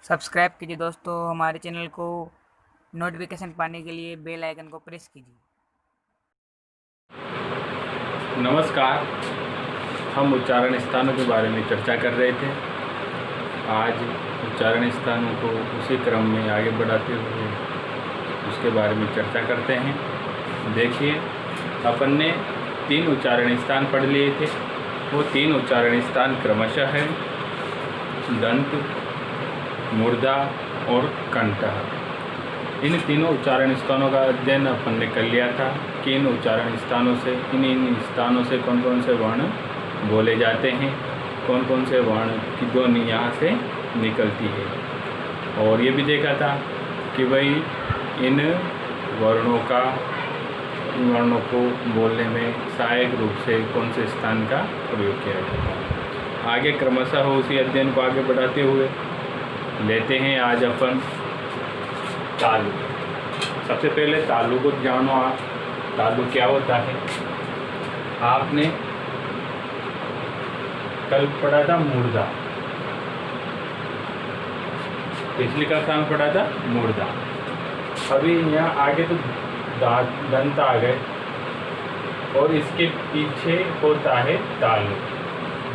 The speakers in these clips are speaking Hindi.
सब्सक्राइब कीजिए दोस्तों हमारे चैनल को। नोटिफिकेशन पाने के लिए बेल आइकन को प्रेस कीजिए। नमस्कार। हम उच्चारण स्थानों के बारे में चर्चा कर रहे थे। आज उच्चारण स्थानों को उसी क्रम में आगे बढ़ाते हुए उसके बारे में चर्चा करते हैं। देखिए, अपन ने 3 उच्चारण स्थान पढ़ लिए थे। वो 3 उच्चारण स्थान क्रमशः है दंत, मूर्धा और कंठ। इन तीनों उच्चारण स्थानों का अध्ययन अपन ने कर लिया था कि इन उच्चारण स्थानों से इन स्थानों से कौन कौन से वर्ण बोले जाते हैं, कौन कौन से वर्ण की ध्वनि यहाँ से निकलती है। और ये भी देखा था कि भाई इन वर्णों को बोलने में सहायक रूप से कौन से स्थान का प्रयोग किया जाता है। आगे क्रमशः उसी अध्ययन को आगे बढ़ाते हुए लेते हैं आज अपन तालु। सबसे पहले तालु को जानो आप। तालु क्या होता है? आपने कल पढ़ा था मूर्धा, पिछली कक्षा में पढ़ा था मूर्धा। अभी यहाँ आगे तो दंत आ गए और इसके पीछे होता है तालु,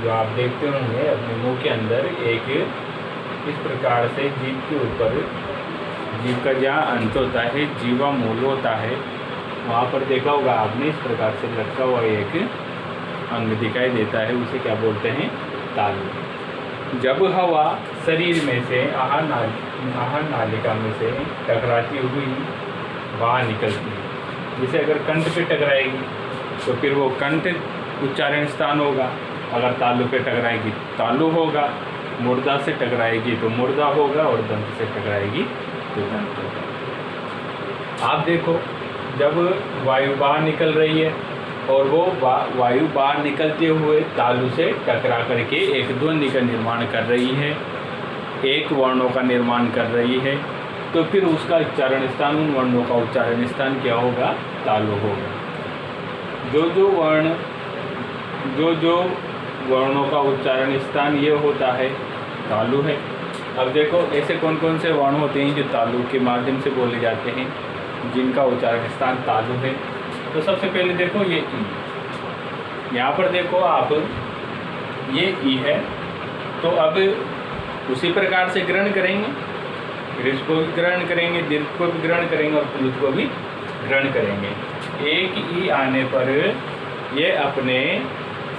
जो आप देखते होंगे अपने मुंह के अंदर एक इस प्रकार से जीभ के ऊपर, जीभ का जहाँ अंत होता है, जीवा मूल होता है, वहाँ पर देखा होगा आपने इस प्रकार से लटका हुआ एक अंग दिखाई देता है, उसे क्या बोलते हैं? तालु। जब हवा शरीर में से आहार नालिका में से टकराती हुई बाहर निकलती है, जैसे अगर कंठ पे टकराएगी तो फिर वो कंठ उच्चारण स्थान होगा। अगर तालु पे टकराएगी तालु होगा, मूर्धा से टकराएगी तो मूर्धा होगा, और दंत से टकराएगी तो दंत होगा। आप देखो, जब वायु बाहर निकल रही है और वो वायु बाहर निकलते हुए तालु से टकरा करके एक ध्वनि का निर्माण कर रही है, एक वर्णों का निर्माण कर रही है, तो फिर उसका उच्चारण स्थान, उन वर्णों का उच्चारण स्थान क्या होगा? तालु होगा। जो वर्णों का उच्चारण स्थान ये होता है तालु है। अब देखो, ऐसे कौन कौन से वर्ण होते हैं जो तालु के माध्यम से बोले जाते हैं, जिनका उच्चारण स्थान तालु है। तो सबसे पहले देखो ये ई, यहाँ पर देखो आप, ये ई है। तो अब उसी प्रकार से ग्रहण करेंगे, ऋष को भी ग्रहण करेंगे, दीर्घ को भी ग्रहण करेंगे और प्लुत को भी ग्रहण करेंगे। एक ई आने पर ये अपने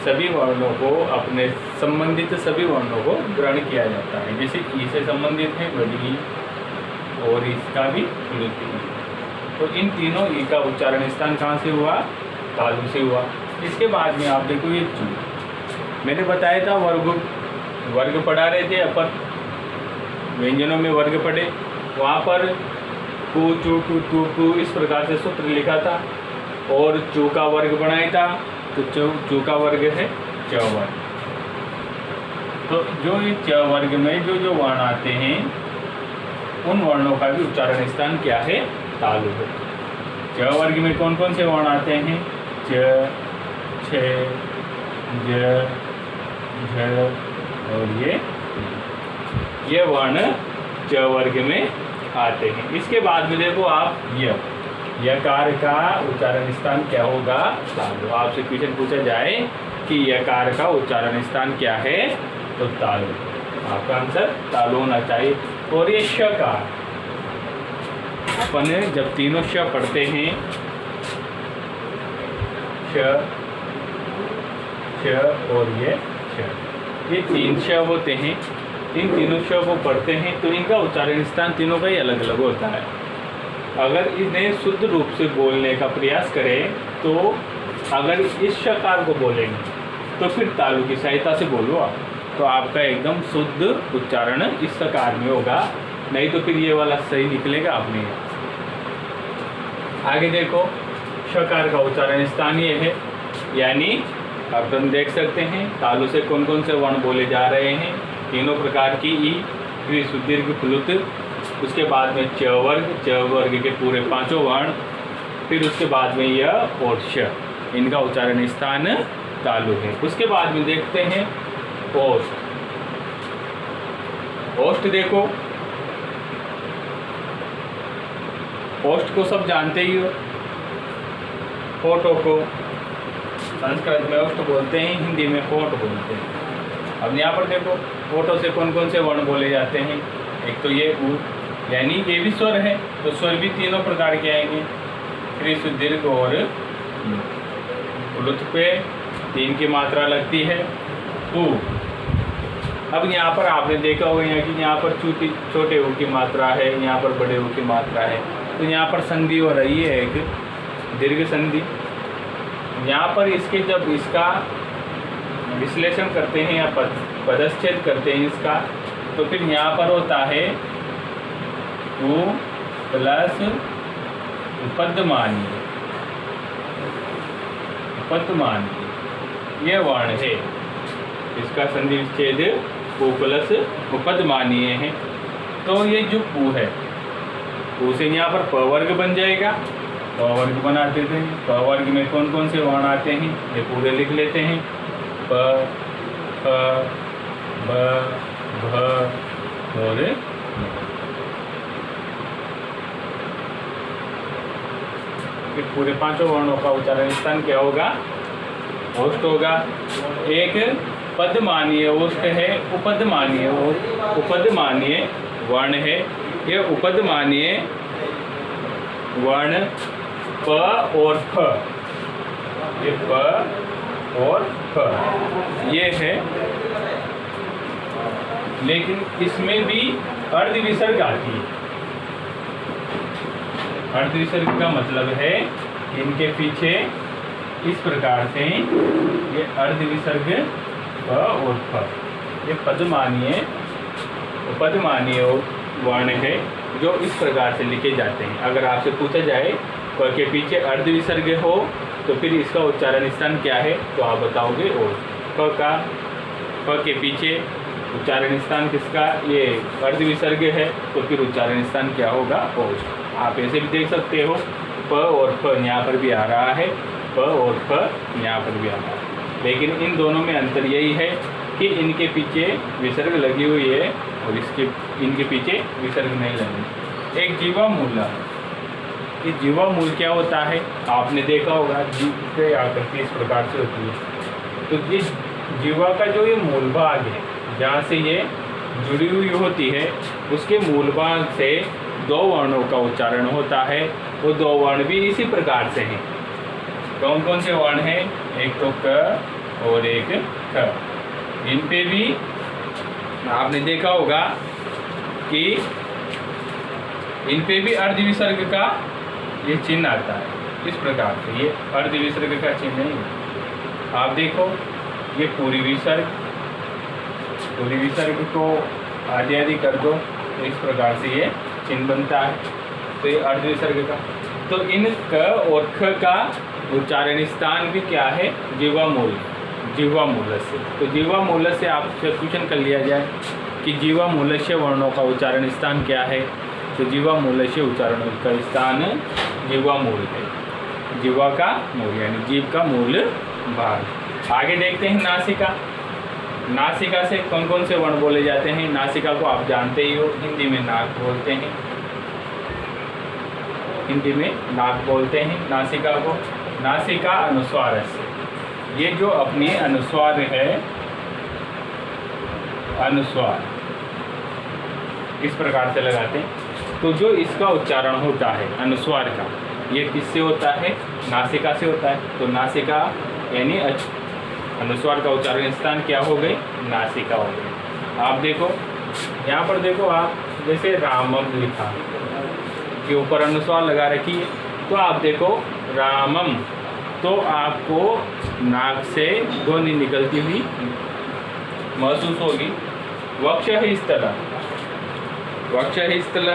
सभी वर्णों को, अपने संबंधित सभी वर्णों को ग्रहण किया जाता है। जैसे ई से संबंधित है बड़ी ई, और इसका भी प्लुत ई। तो इन तीनों ई का उच्चारण स्थान कहाँ से हुआ? तालु से हुआ। इसके बाद में आप देखो ये चू, मैंने बताया था वर्ग पढ़ा रहे थे अपन, व्यंजनों में वर्ग पढ़े, वहाँ पर कु चू टू टू टू इस प्रकार से सूत्र लिखा था, और चू का वर्ग बनाया था। तो चू का वर्ग है च वर्ग। तो जो ये च वर्ग में जो वर्ण आते हैं, उन वर्णों का भी उच्चारण स्थान क्या है? तालु है। च वर्ग में कौन कौन से वर्ण आते हैं? च, छ, ज, झ और ये वर्ण च वर्ग में आते हैं। इसके बाद में देखो आप यकार का उच्चारण स्थान क्या होगा? तालु। आपसे क्वेश्चन पूछा जाए कि यकार का उच्चारण स्थान क्या है, तो तालु। आपका आंसर तालु होना चाहिए। और ये शकार, अपन जब तीनों श पढ़ते हैं, श और ये श, ये 3 श होते हैं। इन तीनों श को पढ़ते हैं तो इनका उच्चारण स्थान तीनों का ही अलग अलग होता है। अगर इन्हें शुद्ध रूप से बोलने का प्रयास करें, तो अगर इस शकार को बोलेंगे तो फिर तालु की सहायता से बोलो आप, तो आपका एकदम शुद्ध उच्चारण इस शकार में होगा, नहीं तो फिर ये वाला सही निकलेगा आपने। आगे देखो, शकार का उच्चारण स्थान ये है, यानी अब हम देख सकते हैं तालु से कौन कौन से वर्ण बोले जा रहे हैं। तीनों प्रकार की ई, ऋ, दीर्घ, प्लुत, उसके बाद में च वर्ग के पूरे 5 वर्ण, फिर उसके बाद में य और श, इनका उच्चारण स्थान तालु है। उसके बाद में देखते हैं ओष्ठ। ओष्ठ देखो, होस्ट को सब जानते ही हो, होठों को संस्कृत में होस्ट बोलते हैं, हिंदी में होठ बोलते हैं। अब यहाँ पर देखो होठों से कौन कौन से वर्ण बोले जाते हैं। एक तो ये ऊ, यानी ये भी स्वर है, तो स्वर भी तीनों प्रकार के आएंगे, ह्रीस दीर्घ और लुत्फ पे 3 की मात्रा लगती है ऊ। अब यहाँ पर आपने देखा होगा कि यहाँ पर छोटे ऊ की मात्रा है, यहाँ पर बड़े ऊ की मात्रा है, तो यहाँ पर संधि हो रही है एक दीर्घ संधि। यहाँ पर इसके जब इसका विश्लेषण करते हैं या पदच्छेद करते हैं इसका, तो फिर यहाँ पर होता है ऊ प्लस उपध्मानीय, उपध्मानीय ये वर्ण है, इसका संधि विच्छेद ऊ प्लस उपध्मानीय है। तो ये जो ऊ है, ऊ से यहाँ पर प वर्ग बन जाएगा, प वर्ग बनाते थे। प वर्ग में कौन कौन से वर्ण आते हैं ये पूरे लिख लेते हैं, प, फ, ब, भ और फिर पूरे 5 वर्णों का उच्चारण स्थान क्या होगा, ओष्ठ होगा। एक पदमानीय ओष्ठ है, उपध्मानीय उपध्मानीय वर्ण है। ये उपध्मानीय वर्ण प और फ, ये प और फ ये है, लेकिन इसमें भी अर्ध विसर्ग आती है। अर्ध विसर्ग का मतलब है इनके पीछे इस प्रकार से ये अर्ध विसर्ग प और फ, ये पदमानीय उपध्मानीय वर्ण है जो इस प्रकार से लिखे जाते हैं। अगर आपसे पूछा जाए प के पीछे अर्ध विसर्ग हो तो फिर इसका उच्चारण स्थान क्या है, तो आप बताओगे ओज। प के पीछे उच्चारण स्थान किसका, ये अर्ध विसर्ग है, तो फिर उच्चारण स्थान क्या होगा, ओज। आप ऐसे भी देख सकते हो प और फ यहाँ पर भी आ रहा है, प और फ यहाँ पर भी आ रहा है, लेकिन इन दोनों में अंतर यही है कि इनके पीछे विसर्ग लगी हुई है और इनके पीछे विसर्ग नहीं लगी। एक जीवा मूल, ये जीवा मूल क्या होता है, आपने देखा होगा जीव के आकृति इस प्रकार से होती है। तो ये जीवा का जो ये मूल भाग है जहाँ से ये जुड़ी हुई होती है, उसके मूल भाग से 2 वर्णों का उच्चारण होता है। वो 2 वर्ण भी इसी प्रकार से हैं। कौन कौन से वर्ण हैं, एक तो क और एक ख। इन पे भी आपने देखा होगा कि इन पे भी अर्ध विसर्ग का ये चिन्ह आता है इस प्रकार से, ये अर्ध विसर्ग का चिन्ह नहीं है। आप देखो ये पूरी विसर्ग को आदि आदि कर दो तो इस प्रकार से ये चिन्ह बनता है, तो ये अर्ध विसर्ग का। तो इन क और ख का उच्चारण स्थान भी क्या है, जिह्वा मूल, जिह्वा मूलस्य। तो जिह्वा मूल से आपसे क्वेश्चन कर लिया जाए कि जिह्वा मूलस्य वर्णों का उच्चारण स्थान क्या है, तो जिह्वा मूलस्य उच्चारण का स्थान जिह्वा मूल है, जिह्वा का मूल यानी जीभ का मूल भाग। आगे देखते हैं नासिका। नासिका से कौन कौन से वर्ण बोले जाते हैं। नासिका को आप जानते ही हो, हिंदी में नाक बोलते हैं, हिंदी में नाक बोलते हैं नासिका को। नासिका अनुस्वार से, ये जो अपनी अनुस्वार है, अनुस्वार इस प्रकार से लगाते हैं। तो जो इसका उच्चारण होता है अनुस्वार का, ये किससे होता है, नासिका से होता है। तो नासिका यानी अनुस्वार का उच्चारण स्थान क्या हो गई, नासिका हो गई। आप देखो यहाँ पर देखो, आप जैसे रामम लिखा के ऊपर अनुस्वार लगा रखी है, तो आप देखो रामम, तो आपको नाक से ध्वनि निकलती हुई महसूस होगी। वक्षस्थल, वक्षस्थल,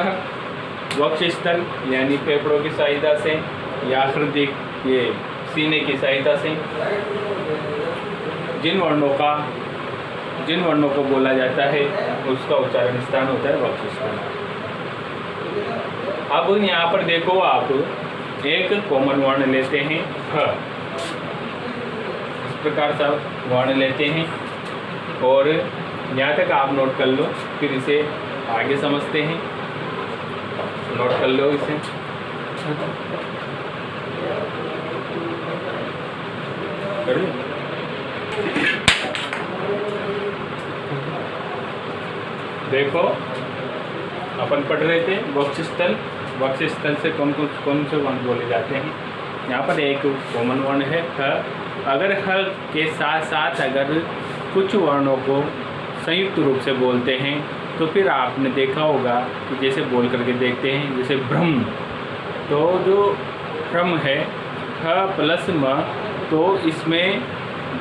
वक्षस्थल यानी फेफड़ों की सहायता से या हृदय ये सीने की सहायता से जिन वर्णों को बोला जाता है उसका उच्चारण स्थान होता है वक्षस्थल। अब यहाँ पर देखो, आप एक कॉमन वर्ण लेते हैं ख, इस प्रकार से वर्ण लेते हैं और यहाँ तक आप नोट कर लो, फिर इसे आगे समझते हैं। नोट कर लो इसे। कर लो। देखो अपन पढ़ रहे थे वक्षस्थल, वक्षस्थल से कौन से वर्ण बोले जाते हैं। यहाँ पर एक कॉमन वर्ण है ह। अगर ह के साथ साथ अगर कुछ वर्णों को संयुक्त रूप से बोलते हैं तो फिर आपने देखा होगा कि जैसे बोल करके देखते हैं, जैसे भ्रम, तो जो भ्रम है ह प्लस म, तो इसमें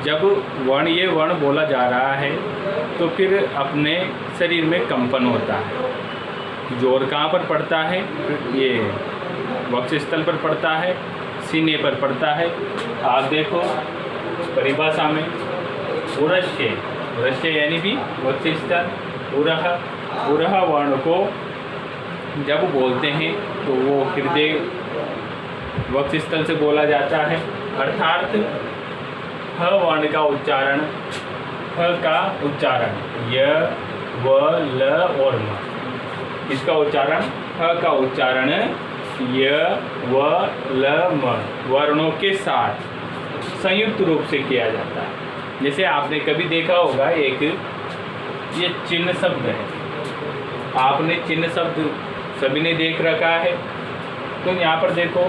जब वर्ण ये वर्ण बोला जा रहा है तो फिर अपने शरीर में कंपन होता है। जोर कहाँ पर पड़ता है? ये वक्षस्थल पर पड़ता है, सीने पर पड़ता है। आप देखो परिभाषा में उरस्य, उरस्य यानी भी वक्षस्थल, उरह वर्ण को जब बोलते हैं तो वो हृदय वक्षस्थल से बोला जाता है। अर्थात ह वर्ण का उच्चारण, ह का उच्चारण य, व, ल और म, इसका उच्चारण ह का उच्चारण य, व, ल, म वर्णों के साथ संयुक्त रूप से किया जाता है। जैसे आपने कभी देखा होगा एक ये चिन्ह शब्द है, आपने चिन्ह शब्द सभी ने देख रखा है। तो यहाँ पर देखो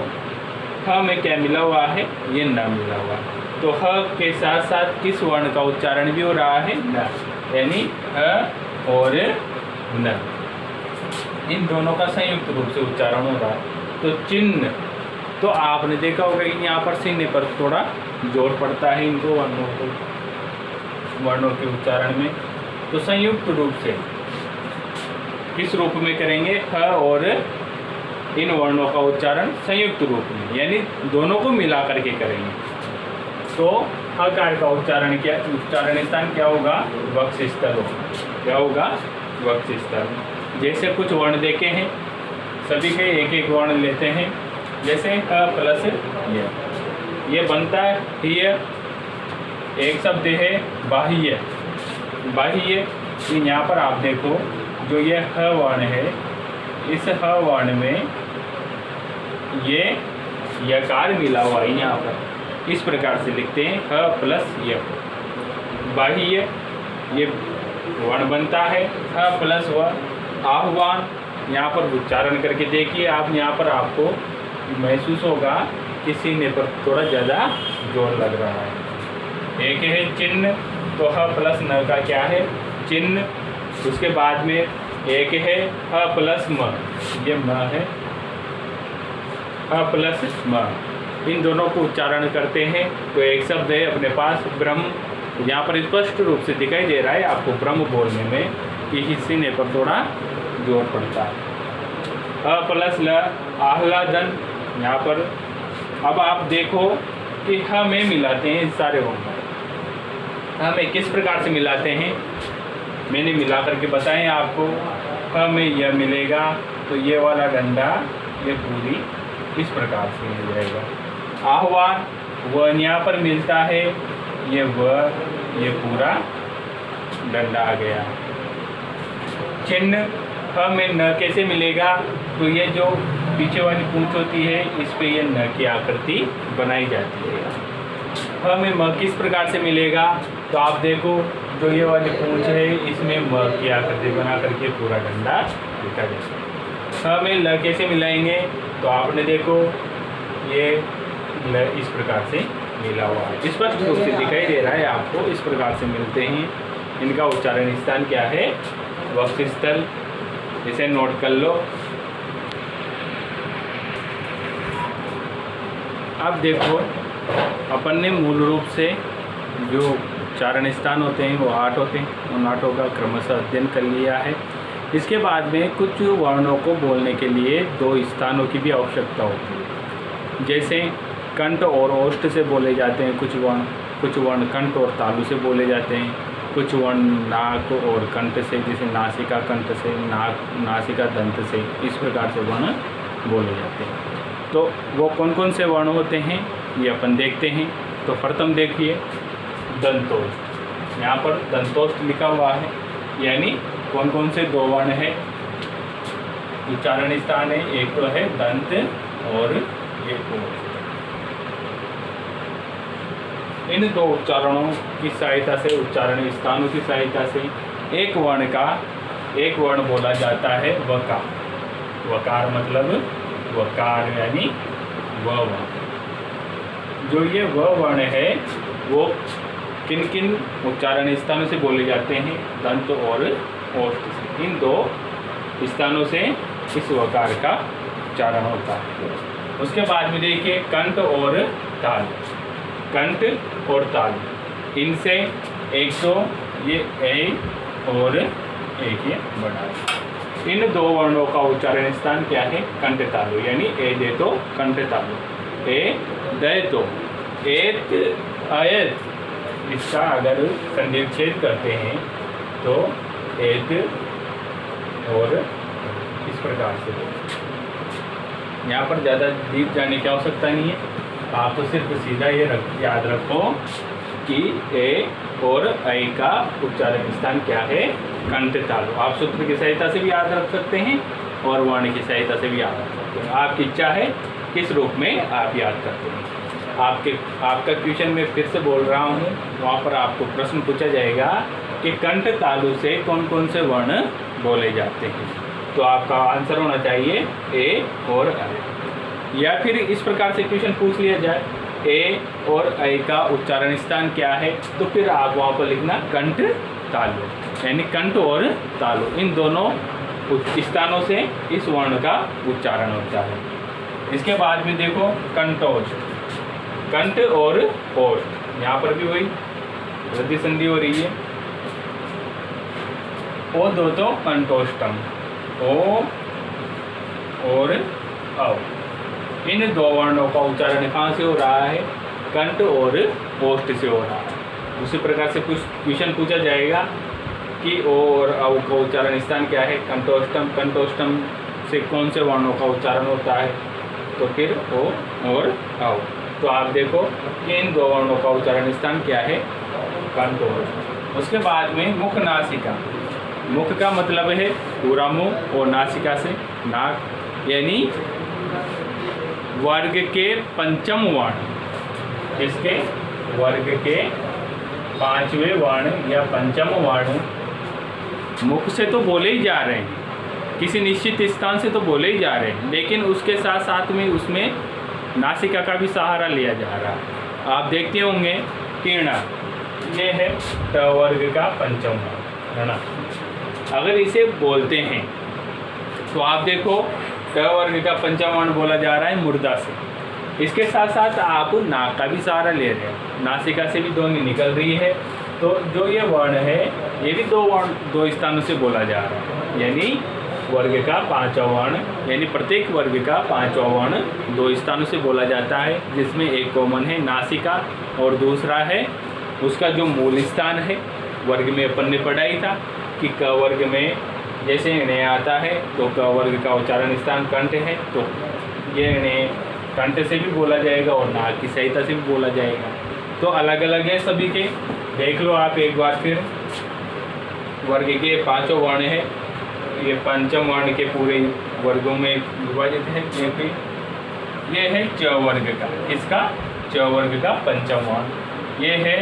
ह में क्या मिला हुआ है? ये न मिला हुआ है। तो ह के साथ साथ किस वर्ण का उच्चारण भी हो रहा है? न, यानी ह और न, इन दोनों का संयुक्त रूप से उच्चारण हो रहा है। तो चिन्ह, तो आपने देखा होगा कि यहाँ पर सीने पर थोड़ा जोर पड़ता है इनको वर्णों के उच्चारण में। तो संयुक्त रूप से किस रूप में करेंगे? ह और इन वर्णों का उच्चारण संयुक्त रूप में, यानी दोनों को मिला करके करेंगे। तो हकार का उच्चारण स्थान क्या होगा? वक्षस्थल होगा। क्या होगा? वक्षस्थल। जैसे कुछ वर्ण देखे हैं, सभी के एक एक वर्ण लेते हैं। जैसे ह प्लस ये बनता है हिय। एक शब्द है बाह्य, बाह्य। यहाँ पर आप देखो जो ये ह वर्ण है, इस ह वर्ण में ये यकार मिला हुआ है। यहाँ पर इस प्रकार से लिखते हैं ह प्लस य, बाह्य ये वर्ण बनता है। ह प्लस व आह्वान, यहाँ पर उच्चारण करके देखिए आप, यहाँ पर आपको महसूस होगा कि सीने पर थोड़ा ज़्यादा जोर लग रहा है। एक है चिन्ह, तो ह प्लस न का क्या है? चिन्ह। उसके बाद में एक है ह प्लस म, ये म है, ह प्लस म। इन दोनों को उच्चारण करते हैं तो एक शब्द है अपने पास ब्रह्म। यहाँ पर स्पष्ट रूप से दिखाई दे रहा है आपको ब्रह्म बोलने में कि सीने पर थोड़ा जोर पड़ता है। ह प्लस ल आह्लादन। यहाँ पर अब आप देखो कि ह में मिलाते हैं सारे वर्ण। ह में किस प्रकार से मिलाते हैं? मैंने मिला करके बताएं आपको। ह में यह मिलेगा तो ये वाला डंडा ये पूरी इस प्रकार से मिल जाएगा। आह्वान, व यहाँ पर मिलता है, ये व, ये पूरा डंडा आ गया। चिन्ह, ह में न कैसे मिलेगा? तो ये जो पीछे वाली पूंछ होती है इस पे ये न की आकृति बनाई जाती है। ह में म किस प्रकार से मिलेगा? तो आप देखो जो ये वाली पूंछ है इसमें म की आकृति बना करके पूरा डंडा लिखा जाता है। ह में ल कैसे मिलाएंगे? तो आपने देखो ये ल इस प्रकार से मिला हुआ है, स्पष्ट रूप से दिखाई दे रहा है आपको। इस प्रकार से मिलते हैं। इनका उच्चारण स्थान क्या है? वक्षस्थल। इसे नोट कर लो। अब देखो अपन ने मूल रूप से जो उच्चारण स्थान होते हैं वो 8 होते हैं, उन 8 का क्रमशः अध्ययन कर लिया है। इसके बाद में कुछ वर्णों को बोलने के लिए 2 स्थानों की भी आवश्यकता होती है। जैसे कंठ और ओष्ठ से बोले जाते हैं कुछ वर्ण कंठ और तालु से बोले जाते हैं। कुछ वर्ण नाक और कंठ से, जैसे नासिका कंठ से, नासिका दंत से, इस प्रकार से वर्ण बोले जाते हैं। तो वो कौन कौन से वर्ण होते हैं ये अपन देखते हैं। तो प्रथम देखिए दंतोष्ठ। यहाँ पर दंतोष्ठ लिखा हुआ है, यानी कौन कौन से 2 वर्ण है, उच्चारण स्थान है। एक तो है दंत और ये ओष्ठ। इन दो उच्चारणों की सहायता से, उच्चारण स्थानों की सहायता से एक वर्ण बोला जाता है वकार। वकार मतलब वकार यानी व वर्ण। जो ये व वर्ण है वो किन किन उच्चारण स्थानों से बोले जाते हैं? दंत और ओष्ठ से। इन दो स्थानों से इस वकार का उच्चारण होता है। उसके बाद में देखिए कंठ और ताल। कंठ और ताल, इनसे एक तो ये ए और एक ये बड़ा है। इन दो वर्णों का उच्चारण स्थान क्या है? कंठ तालु, यानी ए दे तो कंठ तालु, ए दे तो एत अयत। इसका अगर संधि विच्छेद करते हैं तो एत और इस प्रकार से। यहाँ पर ज़्यादा डीप जाने की आवश्यकता नहीं है, आप तो सिर्फ सीधा ये याद रखो कि ए और ऐ का उच्चारण स्थान क्या है? कंठ तालु। आप सूत्र की सहायता से भी याद रख सकते हैं और वर्ण की सहायता से भी याद रख सकते हैं। आपकी इच्छा है किस रूप में आप याद करते हैं। आपका क्वेश्चन में फिर से बोल रहा हूँ, वहाँ पर आपको प्रश्न पूछा जाएगा कि कंठ तालु से कौन कौन से वर्ण बोले जाते हैं, तो आपका आंसर होना चाहिए ए और ऐ। या फिर इस प्रकार से क्वेश्चन पूछ लिया जाए ए और ऐ का उच्चारण स्थान क्या है, तो फिर आप वहाँ पर लिखना कंठ तालु, यानी कंठ और तालु, इन दोनों स्थानों से इस वर्ण का उच्चारण होता है। इसके बाद में देखो कंठोष्ठ। कंठ और ओष्ठ, यहाँ पर भी वही वृद्धि संधि हो रही है। ओ दो तो कंठोष्टम, ओ और औ। इन दो वर्णों का उच्चारण कहाँ से हो रहा है? कंठ और ओष्ठ से हो रहा है। उसी प्रकार से कुछ क्वेश्चन पूछा जाएगा कि ओ और औ का उच्चारण स्थान क्या है? कंठोष्टम। कंठोष्टम से कौन से वर्णों का उच्चारण होता है? तो फिर ओ और औ। तो आप देखो कि इन दो वर्णों का उच्चारण स्थान क्या है? कंठोष्ठ। उसके बाद में मुख नासिका। मुख का मतलब है पूरा मुंह और नासिका से नाक, यानी वर्ग के पंचम वर्ण। इसके वर्ग के पांचवें वर्ण या पंचम वर्ण मुख से तो बोले ही जा रहे हैं, किसी निश्चित स्थान से तो बोले ही जा रहे हैं, लेकिन उसके साथ साथ में उसमें नासिका का भी सहारा लिया जा रहा है। आप देखते होंगे किरणा, ये है ट वर्ग का पंचम वर्ण, है ना। अगर इसे बोलते हैं तो आप देखो ट वर्ग का पंचम वर्ण बोला जा रहा है मुर्दा से। इसके साथ साथ आप नाक का भी सहारा ले रहे हैं, नासिका से भी ध्वनि निकल रही है। तो जो ये वर्ण है ये भी दो स्थानों से बोला जा रहा है, यानी वर्ग का पांचवा वर्ण, यानी प्रत्येक वर्ग का पांचवा वर्ण दो स्थानों से बोला जाता है, जिसमें एक कॉमन है नासिका और दूसरा है उसका जो मूल स्थान है। वर्ग में अपन ने पढ़ा ही था कि क वर्ग में जैसे णे आता है तो क वर्ग का उच्चारण स्थान कंठ है, तो ये णे कंठ से भी बोला जाएगा और नाक की सहायता से भी बोला जाएगा। तो अलग अलग है सभी के, देख लो आप एक बार फिर। वर्ग के पांचों वर्ण है, ये पंचम वर्ण के पूरे वर्गों में विभाजित है। ये है च वर्ग का, इसका च वर्ग का पंचम वर्ण। ये है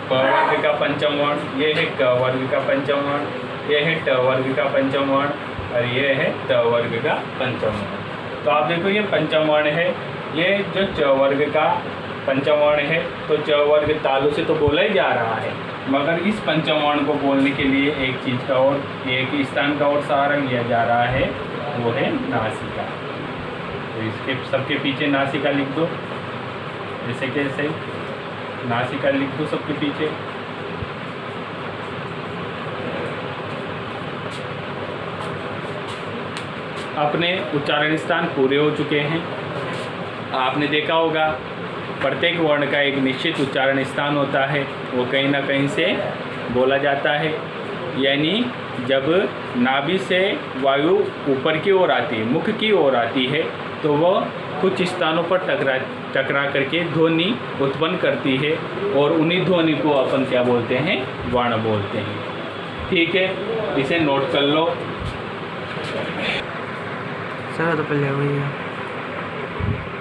प वर्ग का पंचम वर्ण, ये है क वर्ग का पंचम वर्ण, ये है ट वर्ग का पंचम वर्ण और ये है त वर्ग का पंचम वर्ण। तो आप देखो ये पंचम वर्ण है, ये जो च वर्ग का पंचम वर्ण है, तो च वर्ग तालु से तो बोला ही जा रहा है, मगर इस पंचम वर्ण को बोलने के लिए एक चीज़ का और एक स्थान का और सहारा लिया जा रहा है, वो है नासिका। तो इसके सबके पीछे नासिका लिख दो, जैसे कैसे नासिका लिख दो सबके पीछे। अपने उच्चारण स्थान पूरे हो चुके हैं। आपने देखा होगा प्रत्येक वर्ण का एक निश्चित उच्चारण स्थान होता है, वो कहीं ना कहीं से बोला जाता है। यानी जब नाभि से वायु ऊपर की ओर आती है, मुख की ओर आती है, तो वह कुछ स्थानों पर टकरा करके ध्वनि उत्पन्न करती है और उन्हीं ध्वनि को अपन क्या बोलते हैं? वर्ण बोलते हैं। ठीक है, इसे नोट कर लो। चलो तो पहले वही है।